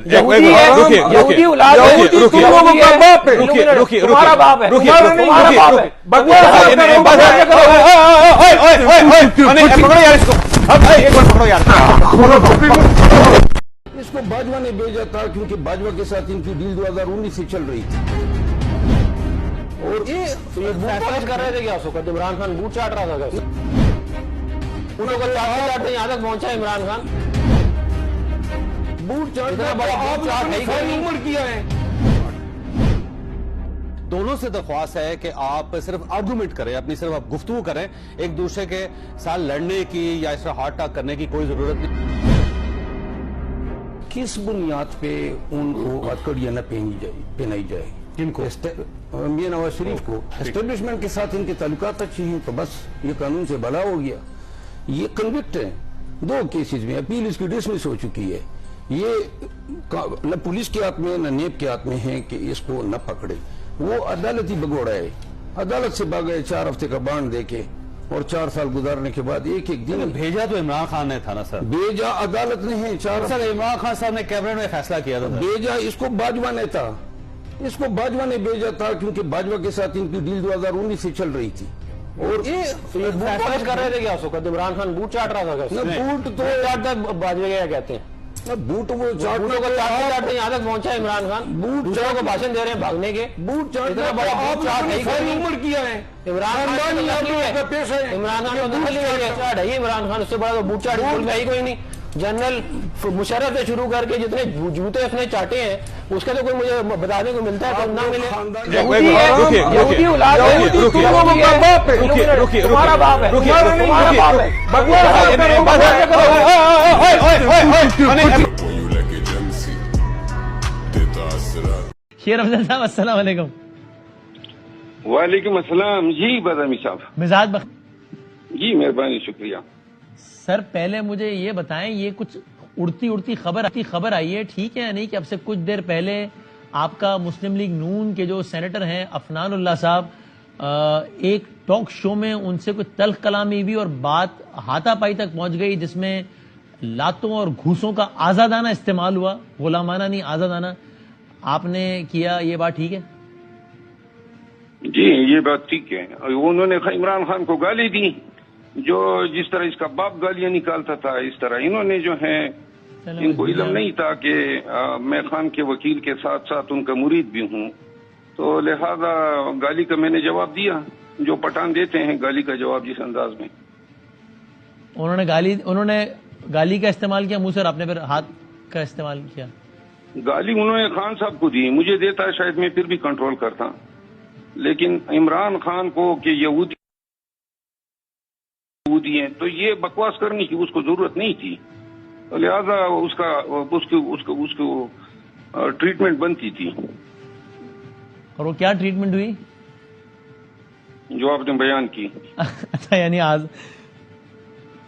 यहूदी है, यहूदी औलाद है, तुम लोगों का बाप है, तुम्हारा बाप है, तुम्हारा बाप है। पकड़ो यार इसको, एक बार पकड़ो यार। इसको बाजवा ने भेजा था क्योंकि बाजवा के साथ इनकी डील 2019 से चल रही थी। और ये फैसला कर रहे थे क्या उसको? इमरान खान बूट चाट रहा था, उन लोगों को चाटते यहाँ तक पहुंचा इमरान खान। बूट चाट उम्र किया है। दोनों से दरख्वास्त है कि आप सिर्फ आर्गुमेंट करें, अपनी सिर्फ आप गुफ्तगू करें, एक दूसरे के साथ लड़ने की या इस तरह हार्ट टॉक करने की कोई जरूरत नहीं। किस बुनियाद पे उनको हथकड़ियां न पहनाई जाए? किनको? मियां नवाज शरीफ को। एस्टेब्लिशमेंट के साथ इनके ताल्लुकात अच्छे हैं तो बस ये कानून से भला हो गया। ये कन्विक्ट है 2 केसेस में, अपील इसकी डिसमिस हो चुकी है। ये न पुलिस के हाथ में न नेब के हाथ में है कि इसको न पकड़े। वो अदालती भगोड़ा है, अदालत से भागे 4 हफ्ते का बांड देके और 4 साल गुजारने के बाद एक दिन भेजा तो इमरान खान ने था ना सर, भेजा अदालत ने है। 4 सर इमरान खान साहब ने कैबिनेट में फैसला किया था। भेजा इसको बाजवा ने था, इसको बाजवा ने भेजा था क्योंकि बाजवा के साथ इनकी डील 2019 से चल रही थी। और ये फैसला कर रहे थे क्या उसको? इमरान खान बूट चाट रहा था। बूट तो चाटता बाजवे क्या कहते हैं, बूट वो चाटने को चाटते यहाँ तक पहुंचा इमरान खान। बूट दूसरों को भाषण दे रहे हैं भागने के। बूट चाट इतना बड़ा बूट चाट नहीं सारी उम्र किया है। इमरान खान इमरान खान को दखल नहीं है, चाट है इमरान खान, उससे बड़ा तो बूट चाट में ही कोई नहीं। जनरल मुशर्रफ से शुरू करके जितने जूते उसने चाटे हैं उसका तो कोई मुझे बताने को मिलता है तो ना मिले। यहूदी है, यहूदी औलाद है, तुम लोगों का बाप है, तुम्हारा बाप है, तुम्हारा बाप है। शेर अफजल साहब अस्सलाम वालेकुम। वालेकुम अस्सलाम जी बदामी साहब। मिजाज जी मेहरबानी, शुक्रिया। सर पहले मुझे ये बताएं, ये कुछ उड़ती खबर आई है, ठीक है या नहीं, कि अब से कुछ देर पहले आपका मुस्लिम लीग नून के जो सेनेटर हैं अफनानुल्लाह साहब एक टॉक शो में उनसे कुछ तल्ख कलामी हुई और बात हाथापाई तक पहुंच गई जिसमें लातों और घूसों का आजादाना इस्तेमाल हुआ, गुलामाना नहीं आजादाना आपने किया, ये बात ठीक है? जी ये बात ठीक है। उन्होंने इमरान खान को गाली दी, जो जिस तरह इसका बाप गालियां निकालता था इस तरह इन्होंने जो है, इनको इल्म नहीं था कि मैं खान के वकील के साथ साथ उनका मुरीद भी हूँ, तो लिहाजा गाली का मैंने जवाब दिया, जो पठान देते हैं गाली का जवाब जिस अंदाज में। उन्होंने गाली का इस्तेमाल किया मुंह से, आपने फिर हाथ का इस्तेमाल किया? गाली उन्होंने खान साहब को दी, मुझे देता है शायद मैं फिर भी कंट्रोल करता, लेकिन इमरान खान को कि यहूदी हैं तो ये बकवास करने की उसको जरूरत नहीं थी, तो लिहाजा उसको ट्रीटमेंट बनती थी। और वो क्या ट्रीटमेंट हुई जो आपने बयान की? अच्छा, यानी आज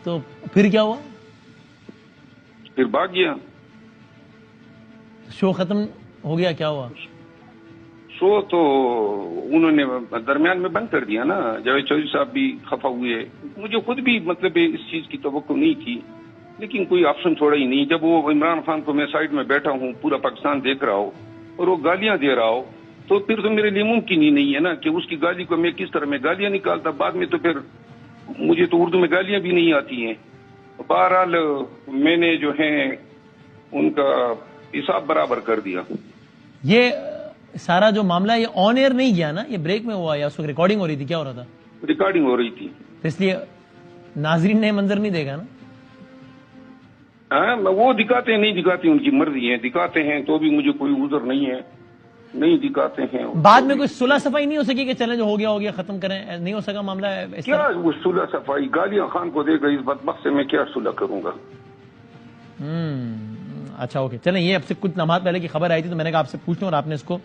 तो फिर क्या हुआ? फिर भाग गया, शो खत्म हो गया, क्या हुआ? शो तो उन्होंने दरमियान में बंद कर दिया ना। जावेद चौधरी साहब भी खफा हुए, मुझे खुद भी मतलब इस चीज की तवक्को नहीं थी, लेकिन कोई ऑप्शन छोड़ा ही नहीं। जब वो इमरान खान को मैं साइड में बैठा हूँ, पूरा पाकिस्तान देख रहा हो और वो गालियां दे रहा हो, तो फिर तो मेरे लिए मुमकिन ही नहीं है ना कि उसकी गाली को मैं किस तरह में गालियां निकालता। बाद में तो फिर मुझे तो उर्दू में गालियां भी नहीं आती हैं। बहरहाल मैंने जो है उनका हिसाब बराबर कर दिया। ये सारा जो मामला ये ऑन एयर नहीं गया ना, ये ब्रेक में हुआ या उस वक्त रिकॉर्डिंग हो रही थी? क्या हो रहा था? रिकॉर्डिंग हो रही थी, तो इसलिए नाजरीन ने मंजर नहीं देखा ना। वो दिखाते हैं नहीं दिखाते उनकी मर्जी है, दिखाते हैं तो भी मुझे कोई उज़र नहीं है, नहीं दिखाते हैं। बाद में कोई सुलह सफाई नहीं हो सकी कि चलें जो हो गया खत्म करें, नहीं हो सका मामला? क्या वो सुलह सफाई? गालियां खान को देगा इस बदबख्त से मैं क्या सुलह करूंगा? अच्छा ओके, चलें, ये अब से कुछ लम्हात पहले की खबर आई थी तो मैंने कहा आपसे पूछ लूं और आपने इसको